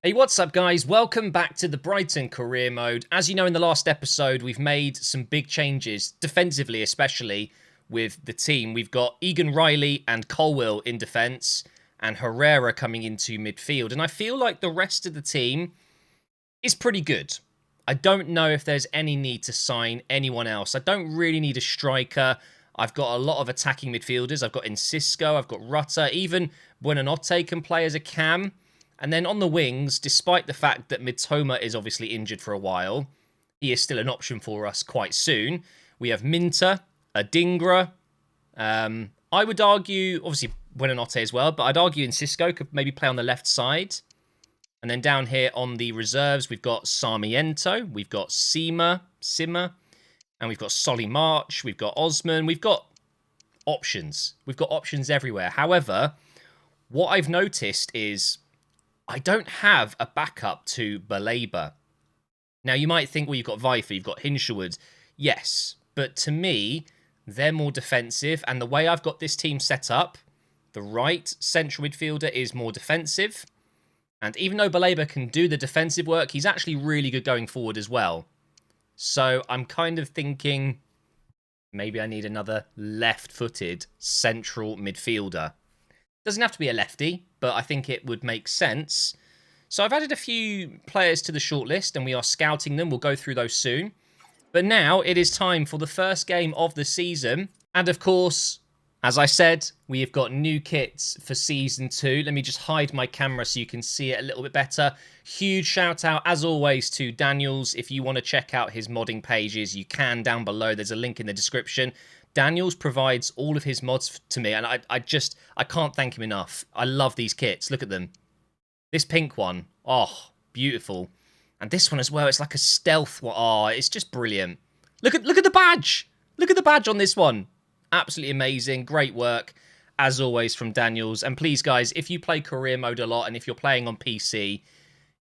Hey, what's up guys? Welcome back to the Brighton Career Mode. As you know, in the last episode, we've made some big changes, defensively especially, with the team. We've got Egan Riley and Colwill in defence, and Herrera coming into midfield. And I feel like the rest of the team is pretty good. I don't know if there's any need to sign anyone else. I don't really need a striker. I've got a lot of attacking midfielders. I've got Enciso, I've got Rutter, even Buonanotte can play as a cam. And then on the wings, despite the fact that Mitoma is obviously injured for a while, he is still an option for us quite soon. We have Minter, Adingra. I would argue, obviously, Buonanotte as well, but I'd argue Enciso could maybe play on the left side. And then down here on the reserves, we've got Sarmiento, we've got Simmer, and we've got Solly March, we've got Osman, we've got options. We've got options everywhere. However, what I've noticed is I don't have a backup to Baleba. Now, you might think, well, you've got Vifer, you've got Hinshelwood. Yes, but to me, they're more defensive. And the way I've got this team set up, the right central midfielder is more defensive. And even though Baleba can do the defensive work, he's actually really good going forward as well. So I'm kind of thinking maybe I need another left-footed central midfielder. Doesn't have to be a lefty, but I think it would make sense. So I've added a few players to the shortlist, and we are scouting them. We'll go through those soon. But now it is time for the first game of the season. And of course, as I said, we have got new kits for Season 2. Let me just hide my camera so you can see it a little bit better. Huge shout out, as always, to Danielz. If you want to check out his modding pages, you can down below. There's a link in the description. Danielz provides all of his mods to me, and I can't thank him enough. I love these kits. Look at them. This pink one, oh, beautiful. And this one as well, it's like a stealth one. Oh, it's just brilliant. Look at the badge. Look at the badge on this one. Absolutely amazing. Great work, as always, from Danielz. And please, guys, if you play career mode a lot, and if you're playing on PC,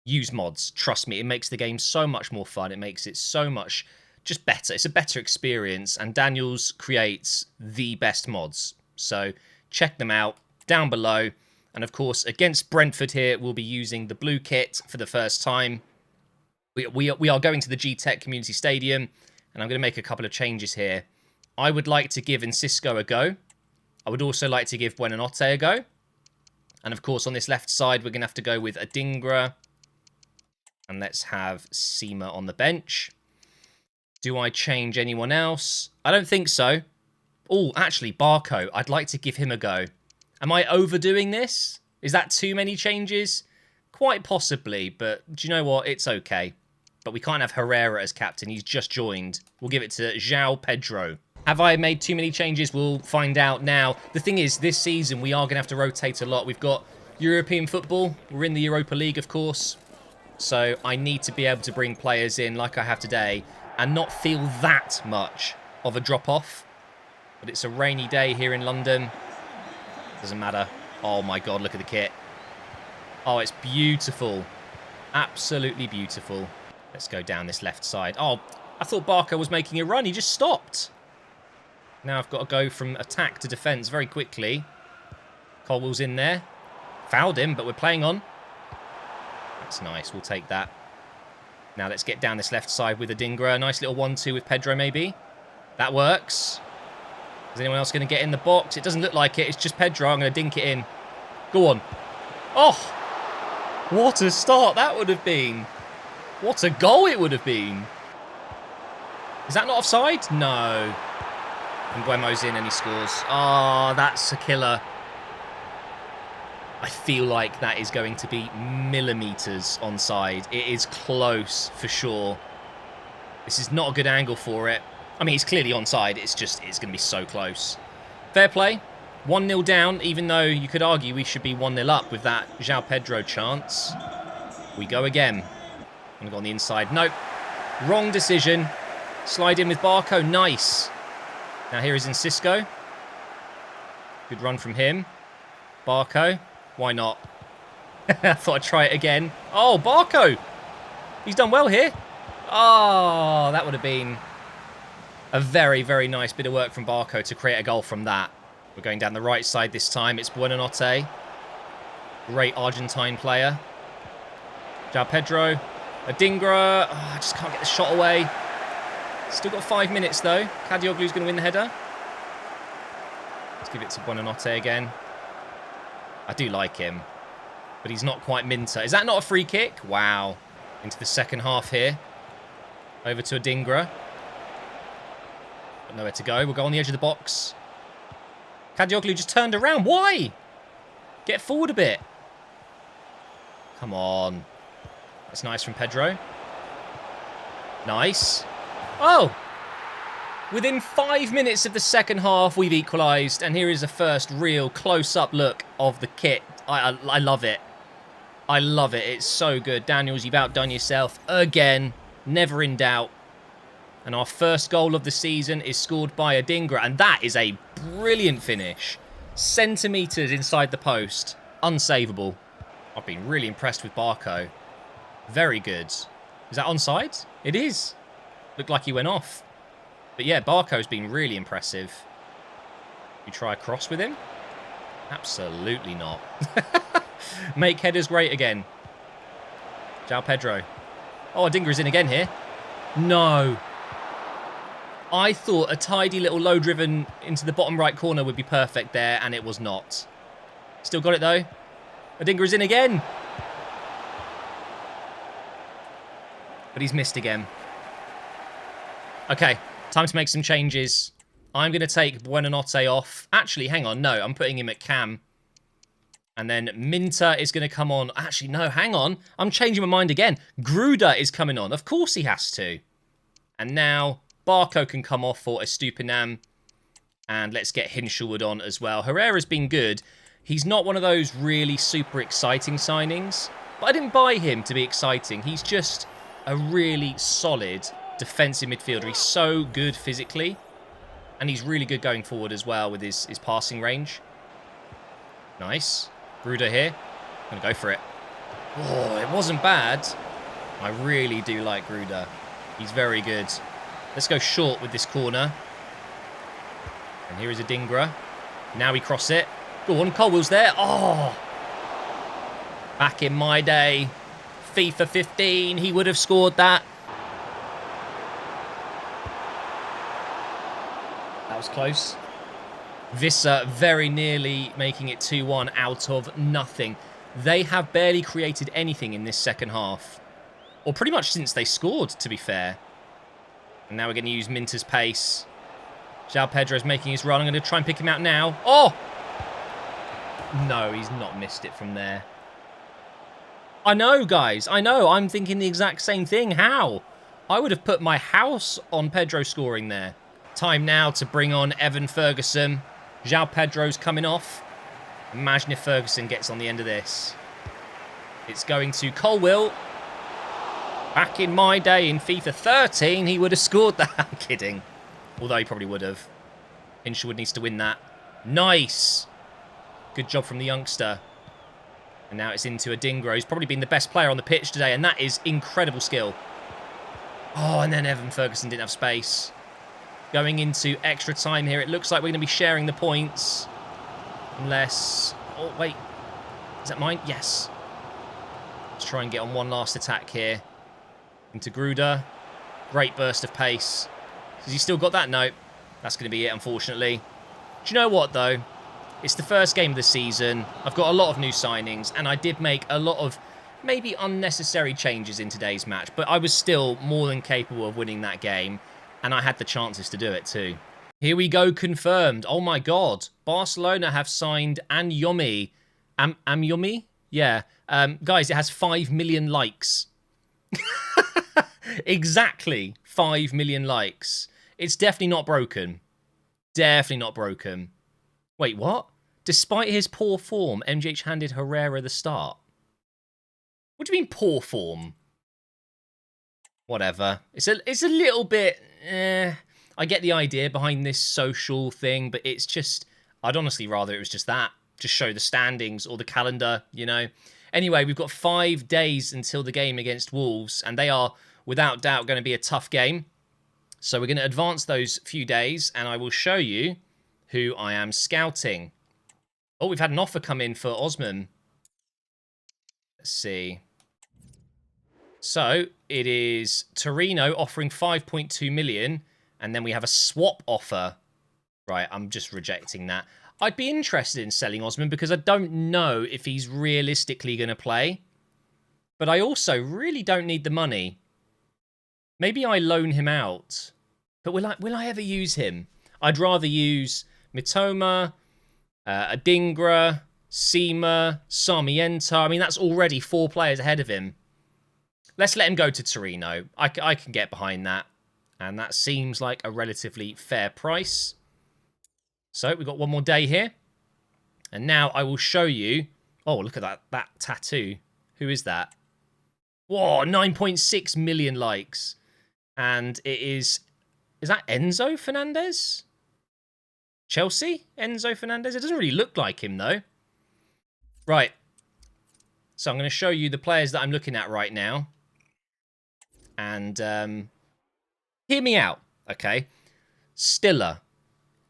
use mods. Trust me, it makes the game so much more fun. It makes it so much just better. It's a better experience, and Danielz creates the best mods. So check them out down below. And of course, against Brentford here, we'll be using the blue kit for the first time. We are going to the G-Tech Community Stadium, and I'm going to make a couple of changes here. I would like to give Enciso a go. I would also like to give Buonanotte a go. And of course, on this left side, we're going to have to go with Adingra. And let's have Sima on the bench. Do I change anyone else? I don't think so. Oh, actually, Barco. I'd like to give him a go. Am I overdoing this? Is that too many changes? Quite possibly, but do you know what? It's okay. But we can't have Herrera as captain. He's just joined. We'll give it to João Pedro. Have I made too many changes? We'll find out now. The thing is, this season, we are going to have to rotate a lot. We've got European football. We're in the Europa League, of course. So I need to be able to bring players in like I have today and not feel that much of a drop-off. But it's a rainy day here in London. Doesn't matter. Oh my god, look at the kit. Oh, it's beautiful. Absolutely beautiful. Let's go down this left side. Oh, I thought Barco was making a run. He just stopped. Now I've got to go from attack to defence very quickly. Colwill's in there. Fouled him, but we're playing on. That's nice. We'll take that. Now let's get down this left side with Adingra. A nice little 1-2 with Pedro, maybe. That works. Is anyone else going to get in the box? It doesn't look like it. It's just Pedro. I'm going to dink it in. Go on. Oh! What a start that would have been. What a goal it would have been. Is that not offside? No. And Buemo's in and he scores. Oh, that's a killer. I feel like that is going to be millimetres onside. It is close for sure. This is not a good angle for it. I mean, he's clearly onside. It's going to be so close. Fair play. 1-0 down, even though you could argue we should be 1-0 up with that João Pedro chance. We go again. I'm going to go on the inside. Nope. Wrong decision. Slide in with Barco. Nice. Now here is Enciso. Good run from him. Barco. Why not? I thought I'd try it again. Oh, Barco! He's done well here. Oh, that would have been A very, very nice bit of work from Barco to create a goal from that. We're going down the right side this time. It's Buonanotte. Great Argentine player. João Pedro. Adingra. Oh, I just can't get the shot away. Still got 5 minutes, though. Kadioglu's going to win the header. Let's give it to Buonanotte again. I do like him, but he's not quite Minter. Is that not a free kick? Wow. Into the second half here. Over to Adingra. Got nowhere to go. We'll go on the edge of the box. Kadioglu just turned around. Why? Get forward a bit. Come on. That's nice from Pedro. Nice. Oh! Within 5 minutes of the second half, we've equalised. And here is a first real close-up look of the kit. I love it. I love it. It's so good. Danielz, you've outdone yourself again. Never in doubt. And our first goal of the season is scored by Adingra. And that is a brilliant finish. Centimetres inside the post. Unsavable. I've been really impressed with Barco. Very good. Is that onside? It is. Looked like he went off. But yeah, Barco's been really impressive. You try a cross with him? Absolutely not. Make headers great again. João Pedro. Oh, Adingra's in again here. No. I thought a tidy little low-driven into the bottom right corner would be perfect there, and it was not. Still got it, though. Adingra's in again. But he's missed again. Okay, time to make some changes. I'm going to take Buonanotte off. Actually, hang on. No, I'm putting him at cam. And then Minter is going to come on. Actually, no, hang on. I'm changing my mind again. Gruder is coming on. Of course he has to. And now Barco can come off for Estupinam. And let's get Hinshelwood on as well. Herrera's been good. He's not one of those really super exciting signings. But I didn't buy him to be exciting. He's just a really solid defensive midfielder. He's so good physically. And he's really good going forward as well with his passing range. Nice. Gruder here. I'm going to go for it. Oh, it wasn't bad. I really do like Gruder. He's very good. Let's go short with this corner. And here is Adingra. Now we cross it. Go on, Colwell's there. Oh! Back in my day, FIFA 15, he would have scored that. That was close. Visser very nearly making it 2-1 out of nothing. They have barely created anything in this second half. Or pretty much since they scored, to be fair. And now we're going to use Minter's pace. João Pedro's making his run. I'm going to try and pick him out now. Oh! No, he's not missed it from there. I know, guys. I know. I'm thinking the exact same thing. How? I would have put my house on Pedro scoring there. Time now to bring on Evan Ferguson. João Pedro's coming off. Imagine if Ferguson gets on the end of this. It's going to Colwill. Back in my day in FIFA 13, he would have scored that. I'm kidding. Although he probably would have. Hinshelwood needs to win that. Nice. Good job from the youngster. And now it's into Adingra, who's probably been the best player on the pitch today. And that is incredible skill. Oh, and then Evan Ferguson didn't have space. Going into extra time here. It looks like we're going to be sharing the points. Unless... Oh, wait. Is that mine? Yes. Let's try and get on one last attack here. Into Gruder. Great burst of pace. Has he still got that? No. That's going to be it, unfortunately. Do you know what, though? It's the first game of the season. I've got a lot of new signings. And I did make a lot of maybe unnecessary changes in today's match. But I was still more than capable of winning that game. And I had the chances to do it too. Here we go, confirmed. Oh my God. Barcelona have signed Anyomi. Anyomi? Yeah. Guys, it has 5 million likes. Exactly 5 million likes. It's definitely not broken. Definitely not broken. Wait, what? Despite his poor form, MGH handed Herrera the start. What do you mean poor form? Whatever. It's a little bit... I get the idea behind this social thing, but it's just... I'd honestly rather it was just that. Just show the standings or the calendar, you know. Anyway, we've got 5 days until the game against Wolves, and they are, without doubt, going to be a tough game. So we're going to advance those few days, and I will show you who I am scouting. Oh, we've had an offer come in for Osman. Let's see. So it is Torino offering 5.2 million, and then we have a swap offer. Right, I'm just rejecting that. I'd be interested in selling Osman because I don't know if he's realistically going to play. But I also really don't need the money. Maybe I loan him out. But will I ever use him? I'd rather use Mitoma, Adingra, Seema, Sarmiento. I mean, that's already 4 players ahead of him. Let's let him go to Torino. I can get behind that. And that seems like a relatively fair price. So we've got one more day here. And now I will show you... Oh, look at that tattoo. Who is that? Whoa, 9.6 million likes. And it is... Is that Enzo Fernandez? Chelsea? Enzo Fernandez? It doesn't really look like him, though. Right. So I'm going to show you the players that I'm looking at right now. And hear me out, okay? Stiller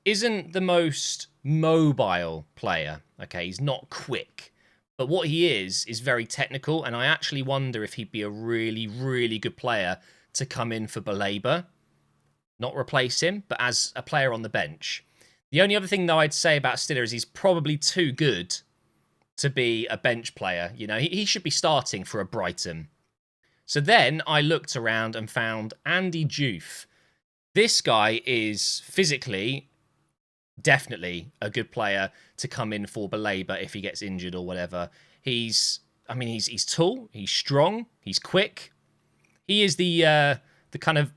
isn't the most mobile player, okay? He's not quick. But what he is very technical, and I actually wonder if he'd be a really, really good player to come in for Baleba. Not replace him, but as a player on the bench. The only other thing, though, I'd say about Stiller is he's probably too good to be a bench player. You know, he should be starting for a Brighton. So then I looked around and found Andy Diouf. This guy is physically definitely a good player to come in for Baleba if he gets injured or whatever. He's tall, he's strong, he's quick. He is the kind of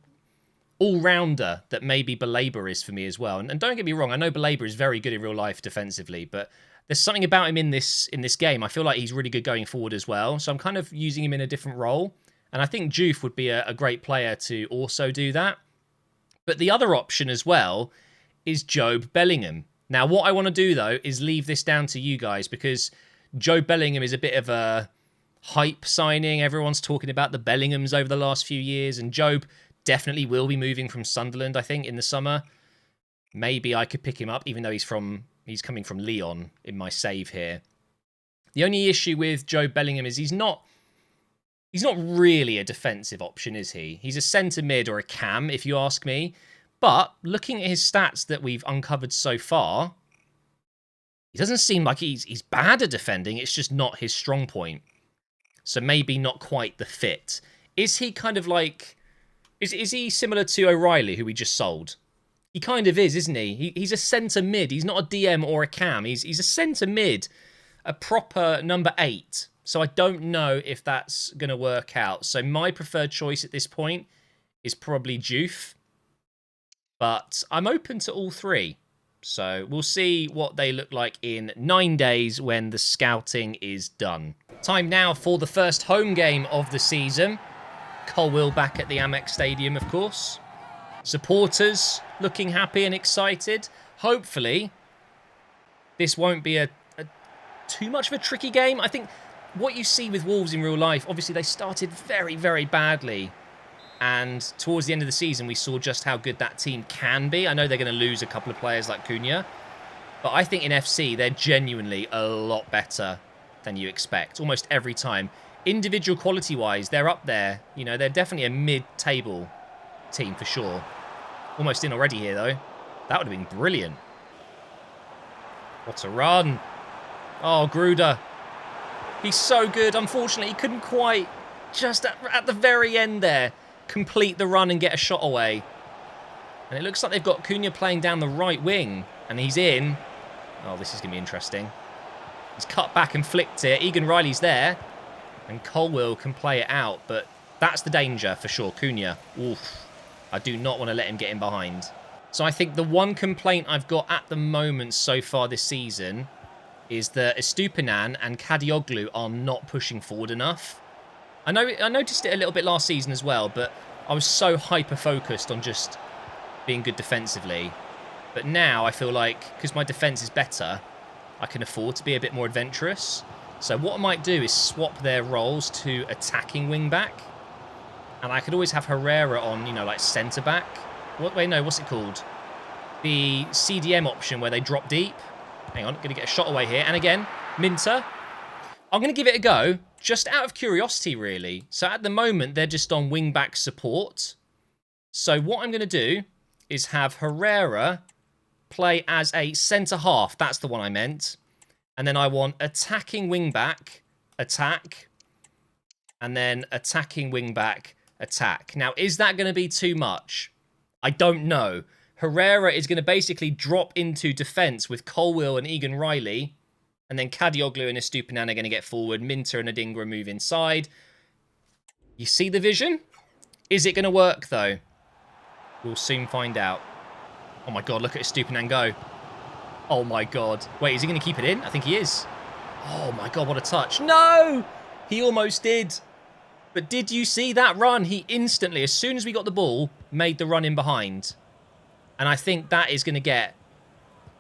all-rounder that maybe Baleba is for me as well. And don't get me wrong, I know Baleba is very good in real life defensively, but there's something about him in this game. I feel like he's really good going forward as well. So I'm kind of using him in a different role. And I think Diouf would be a great player to also do that. But the other option as well is Jobe Bellingham. Now, what I want to do, though, is leave this down to you guys because Jobe Bellingham is a bit of a hype signing. Everyone's talking about the Bellinghams over the last few years, and Jobe definitely will be moving from Sunderland, I think, in the summer. Maybe I could pick him up, even though he's coming from Lyon in my save here. The only issue with Jobe Bellingham is he's not really a defensive option, is he? He's a centre mid or a cam, if you ask me. But looking at his stats that we've uncovered so far, he doesn't seem like he's bad at defending. It's just not his strong point. So maybe not quite the fit. Is he kind of like... Is he similar to O'Reilly, who we just sold? He kind of is, isn't he? He's a centre mid. He's not a DM or a cam. He's a centre mid. A proper number 8. So I don't know if that's going to work out. So my preferred choice at this point is probably Diouf. But I'm open to all 3. So we'll see what they look like in 9 days when the scouting is done. Time now for the first home game of the season. Colwill back at the Amex Stadium, of course. Supporters looking happy and excited. Hopefully, this won't be a too much of a tricky game. I think what you see with Wolves in real life, obviously they started very, very badly. And towards the end of the season, we saw just how good that team can be. I know they're going to lose a couple of players like Cunha. But I think in FC, they're genuinely a lot better than you expect. Almost every time. Individual quality-wise, they're up there. You know, they're definitely a mid-table team for sure. Almost in already here, though. That would have been brilliant. What a run. Oh, Gruder. He's so good. Unfortunately, he couldn't quite, just at the very end there, complete the run and get a shot away. And it looks like they've got Cunha playing down the right wing. And he's in. Oh, this is going to be interesting. He's cut back and flicked it. Egan Riley's there. And Colwill can play it out. But that's the danger for sure. Cunha. Oof. I do not want to let him get in behind. So I think the one complaint I've got at the moment so far this season is that Estupinan and Kadioglu are not pushing forward enough. I noticed it a little bit last season as well, but I was so hyper-focused on just being good defensively. But now I feel like, because my defence is better, I can afford to be a bit more adventurous. So what I might do is swap their roles to attacking wing-back. And I could always have Herrera on, you know, like centre-back. Wait, no, what's it called? The CDM option where they drop deep. Hang on, going to get a shot away here. And again, Minter. I'm going to give it a go, just out of curiosity, really. So at the moment, they're just on wing-back support. So what I'm going to do is have Herrera play as a centre-half. That's the one I meant. And then I want attacking wing-back, attack, and then attacking wing-back, attack. Now, is that going to be too much? I don't know. Herrera is going to basically drop into defence with Colwill and Egan Riley. And then Kadioglu and Estupinan are going to get forward. Minter and Adingra move inside. You see the vision? Is it going to work, though? We'll soon find out. Oh, my God. Look at Estupinan go. Oh, my God. Wait, is he going to keep it in? I think he is. Oh, my God. What a touch. No! He almost did. But did you see that run? He instantly, as soon as we got the ball, made the run in behind. And I think that is going to get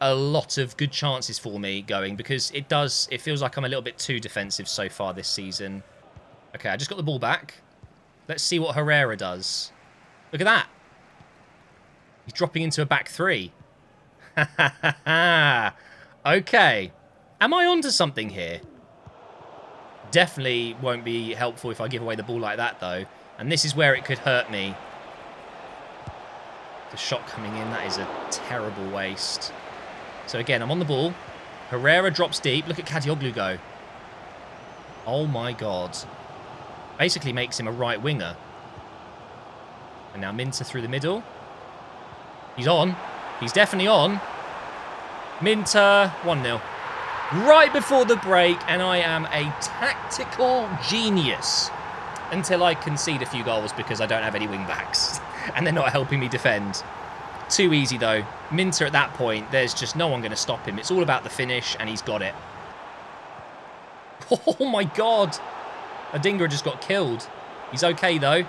a lot of good chances for me going, because it feels like I'm a little bit too defensive so far this season. Okay, I just got the ball back. Let's see what Herrera does. Look at that. He's dropping into a back three. Okay. Am I onto something here? Definitely won't be helpful if I give away the ball like that, though. And this is where it could hurt me. The shot coming in, that is a terrible waste. So again, I'm on the ball. Herrera drops deep. Look at Kadioglu go. Oh my God. Basically makes him a right winger. And now Minter through the middle. He's on. He's definitely on. Minter, 1-0. Right before the break, and I am a tactical genius. Until I concede a few goals because I don't have any wing-backs. And they're not helping me defend. Too easy, though. Minter at that point, there's just no one going to stop him. It's all about the finish, and he's got it. Oh, my God. Adingra just got killed. He's okay, though.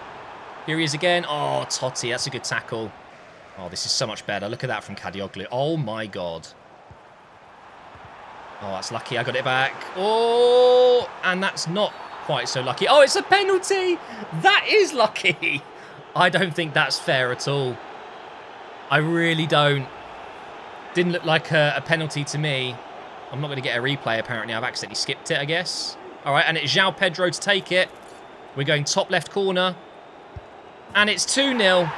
Here he is again. Oh, Totti, that's a good tackle. Oh, this is so much better. Look at that from Kadioglu. Oh, my God. Oh, that's lucky. I got it back. Oh, and that's not quite so lucky. Oh, it's a penalty. That is lucky. I don't think that's fair at all. I really don't. Didn't look like a penalty to me. I'm not going to get a replay, apparently. I've accidentally skipped it, I guess. All right, and it's João Pedro to take it. We're going top left corner. And it's 2-0.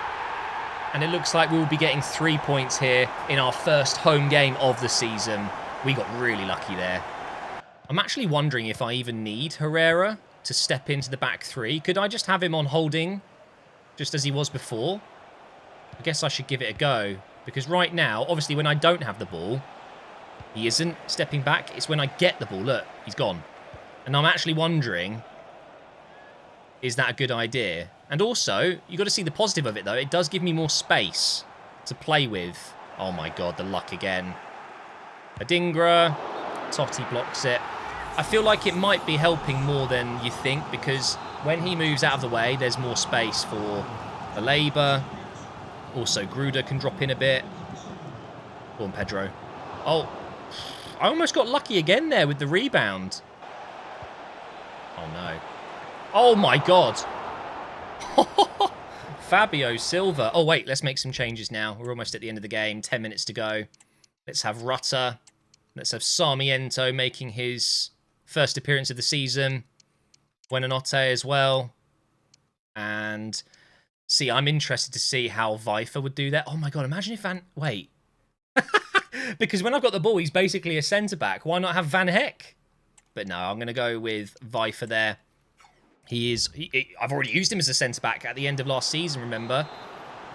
And it looks like we'll be getting 3 points here in our first home game of the season. We got really lucky there. I'm actually wondering if I even need Herrera to step into the back three. Could I just have him on holding just as he was before? I guess I should give it a go. Because right now, obviously, when I don't have the ball, he isn't stepping back. It's when I get the ball. Look, he's gone. And I'm actually wondering, is that a good idea? And also, you've got to see the positive of it, though. It does give me more space to play with. Oh, my God, the luck again. Adingra. Totti blocks it. I feel like it might be helping more than you think, because when he moves out of the way, there's more space for the Labour. Also, Gruder can drop in a bit. Go on, Pedro. Oh, I almost got lucky again there with the rebound. Oh, no. Oh, my God. Fabio Silva. Oh, wait, let's make some changes now. We're almost at the end of the game. 10 minutes to go. Let's have Rutter. Let's have Sarmiento making his first appearance of the season. Buenanotte as well. And see, I'm interested to see how Vifer would do that. Oh my God, imagine if wait. Because when I've got the ball, he's basically a centre-back. Why not have Van Heck? But no, I'm going to go with Vifer there. I've already used him as a centre-back at the end of last season, remember?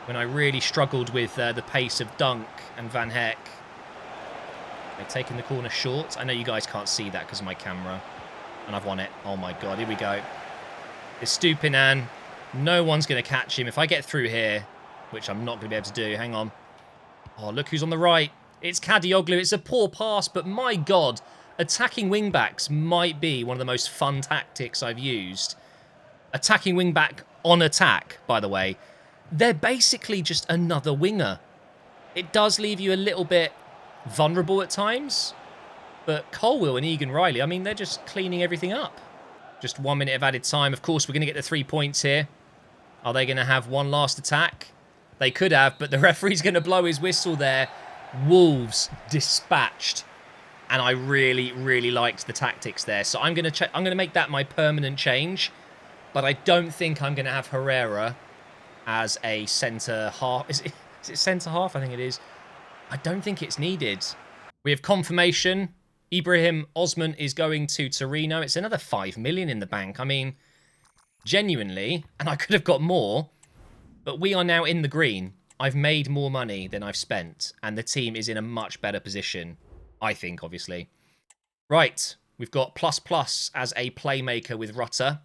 When I really struggled with the pace of Dunk and Van Heck. They're taking the corner short. I know you guys can't see that because of my camera. And I've won it. Oh my God, here we go. Estupinan. No one's going to catch him. If I get through here, which I'm not going to be able to do. Hang on. Oh, look who's on the right. It's Kadioglu. It's a poor pass, but my God. Attacking wing-backs might be one of the most fun tactics I've used. Attacking wing-back on attack, by the way. They're basically just another winger. It does leave you a little bit vulnerable at times. But Colwill and Egan Riley, I mean, they're just cleaning everything up. Just 1 minute of added time. Of course, we're going to get the 3 points here. Are they going to have one last attack? They could have, but the referee's going to blow his whistle there. Wolves dispatched. And I really, really liked the tactics there. So I'm going to make that my permanent change. But I don't think I'm going to have Herrera as a centre half. Is it centre half? I think it is. I don't think it's needed. We have confirmation. Ibrahim Osman is going to Torino. It's another 5 million in the bank. I mean, genuinely, and I could have got more, but we are now in the green. I've made more money than I've spent, and the team is in a much better position, I think, obviously. Right, we've got ++ as a playmaker with Rutter.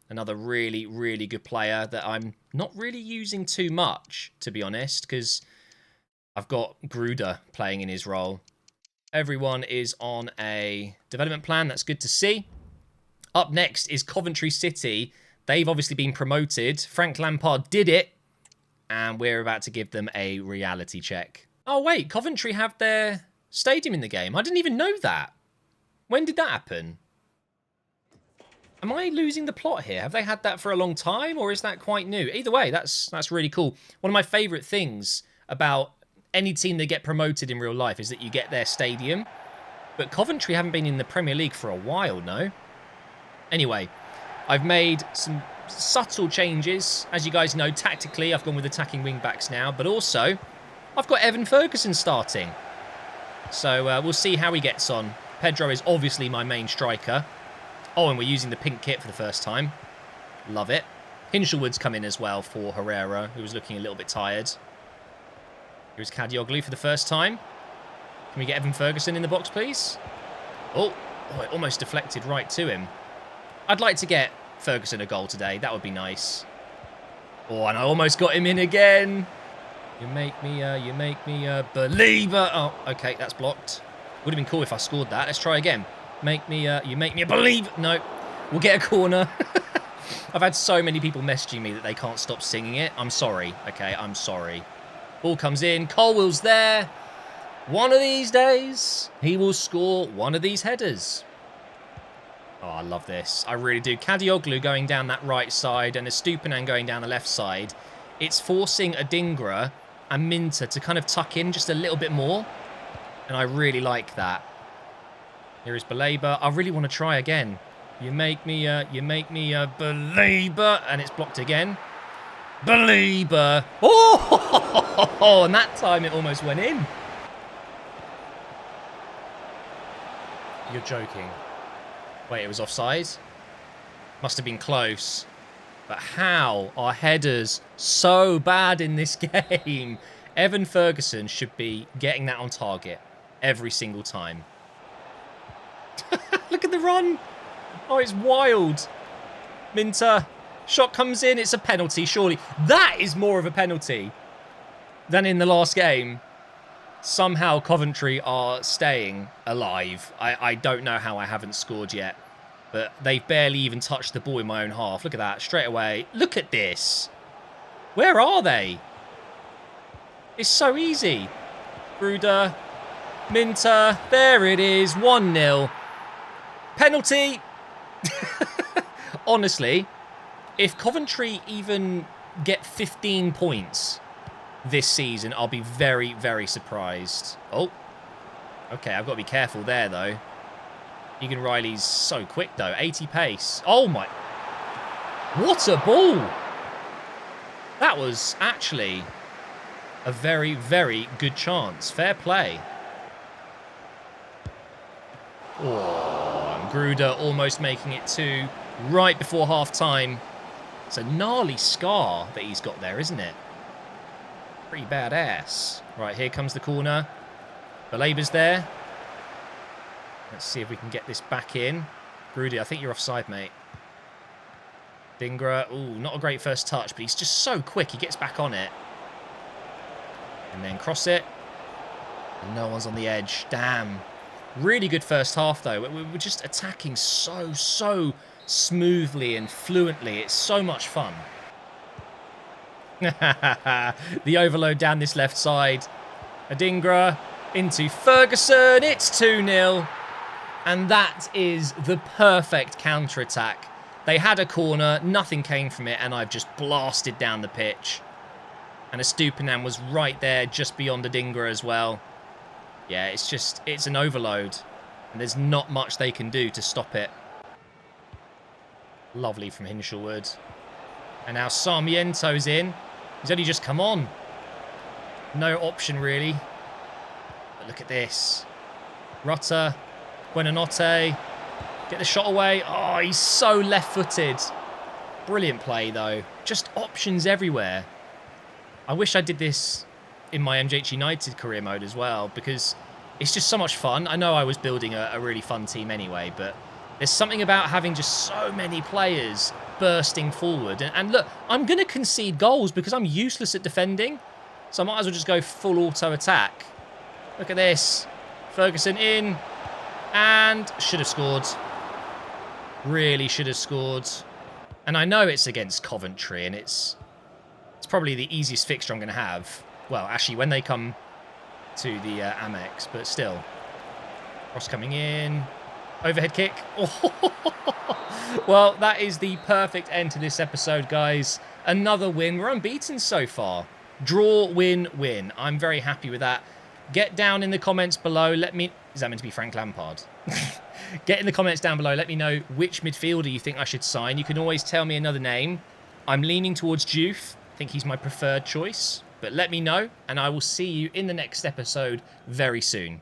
Another really, really good player that I'm not really using too much, to be honest, because I've got Gruder playing in his role. Everyone is on a development plan. That's good to see. Up next is Coventry City. They've obviously been promoted. Frank Lampard did it. And we're about to give them a reality check. Oh, wait. Coventry have their stadium in the game. I didn't even know that. When did that happen? Am I losing the plot here? Have they had that for a long time? Or is that quite new? Either way, that's really cool. One of my favourite things about any team that get promoted in real life is that you get their stadium. But Coventry haven't been in the Premier League for a while, no? Anyway, I've made some subtle changes. As you guys know, tactically, I've gone with attacking wing-backs now. But also, I've got Evan Ferguson starting. So we'll see how he gets on. Pedro is obviously my main striker. Oh, and we're using the pink kit for the first time. Love it. Hinshelwood's come in as well for Herrera, who was looking a little bit tired. Here's Kadioglu for the first time. Can we get Evan Ferguson in the box, please? Oh, it almost deflected right to him. I'd like to get Ferguson a goal today. That would be nice. Oh, and I almost got him in again. You make me a believer. Oh, okay, that's blocked. Would have been cool if I scored that. Let's try again. You make me a believer. No, we'll get a corner. I've had so many people messaging me that they can't stop singing it. I'm sorry, okay? I'm sorry. Ball comes in. Colwell's there. One of these days, he will score one of these headers. Oh, I love this. I really do. Kadioglu going down that right side and Estupinan going down the left side. It's forcing Adingra and Minter to kind of tuck in just a little bit more. And I really like that. Here is Baleba. I really want to try again. You make me a believer. And it's blocked again. Believer. Oh, and that time it almost went in. You're joking. Wait, it was offside? Must have been close. But how are headers so bad in this game? Evan Ferguson should be getting that on target every single time. Look at the run. Oh, it's wild. Minter. Shot comes in. It's a penalty, surely. That is more of a penalty than in the last game. Somehow Coventry are staying alive. I don't know how I haven't scored yet. But they've barely even touched the ball in my own half. Look at that. Straight away. Look at this. Where are they? It's so easy. Gruder. Minter. There it is. 1-0. Penalty. Honestly, if Coventry even get 15 points this season, I'll be very, very surprised. Oh. Okay, I've got to be careful there, though. Egan Riley's so quick, though. 80 pace. Oh, my. What a ball. That was actually a very, very good chance. Fair play. Oh, and Gruder almost making it 2 right before half-time. It's a gnarly scar that he's got there, isn't it? Pretty badass. Right, here comes the corner. Baleba's there. Let's see if we can get this back in. Gruder, I think you're offside, mate. Dingra, ooh, not a great first touch, but he's just so quick. He gets back on it. And then cross it. And no one's on the edge. Damn. Really good first half, though. We're just attacking so smoothly and fluently. It's so much fun. The overload down this left side. Adingra into Ferguson. It's 2-0. And that is the perfect counter-attack. They had a corner, nothing came from it, and I've just blasted down the pitch. And Estupinan was right there, just beyond Adingra as well. Yeah, it's an overload. And there's not much they can do to stop it. Lovely from Hinshelwood. And now Sarmiento's in. He's only just come on. No option, really. But look at this. Rutter. Buonanotte. Get the shot away. Oh, he's so left-footed. Brilliant play, though. Just options everywhere. I wish I did this in my MGH United career mode as well, because it's just so much fun. I know I was building a really fun team anyway, but there's something about having just so many players bursting forward. And look, I'm going to concede goals because I'm useless at defending, so I might as well just go full auto attack. Look at this. Ferguson in, and should have scored. Really should have scored. And I know it's against Coventry, and it's probably the easiest fixture I'm going to have. Well, actually, when they come to the Amex, but still. Cross coming in. Overhead kick. Oh. Well, that is the perfect end to this episode, guys. Another win. We're unbeaten so far. Draw, win, win. I'm very happy with that. Get down in the comments below. Let me... Is that meant to be Frank Lampard? Get in the comments down below. Let me know which midfielder you think I should sign. You can always tell me another name. I'm leaning towards Juve. I think he's my preferred choice. But let me know, and I will see you in the next episode very soon.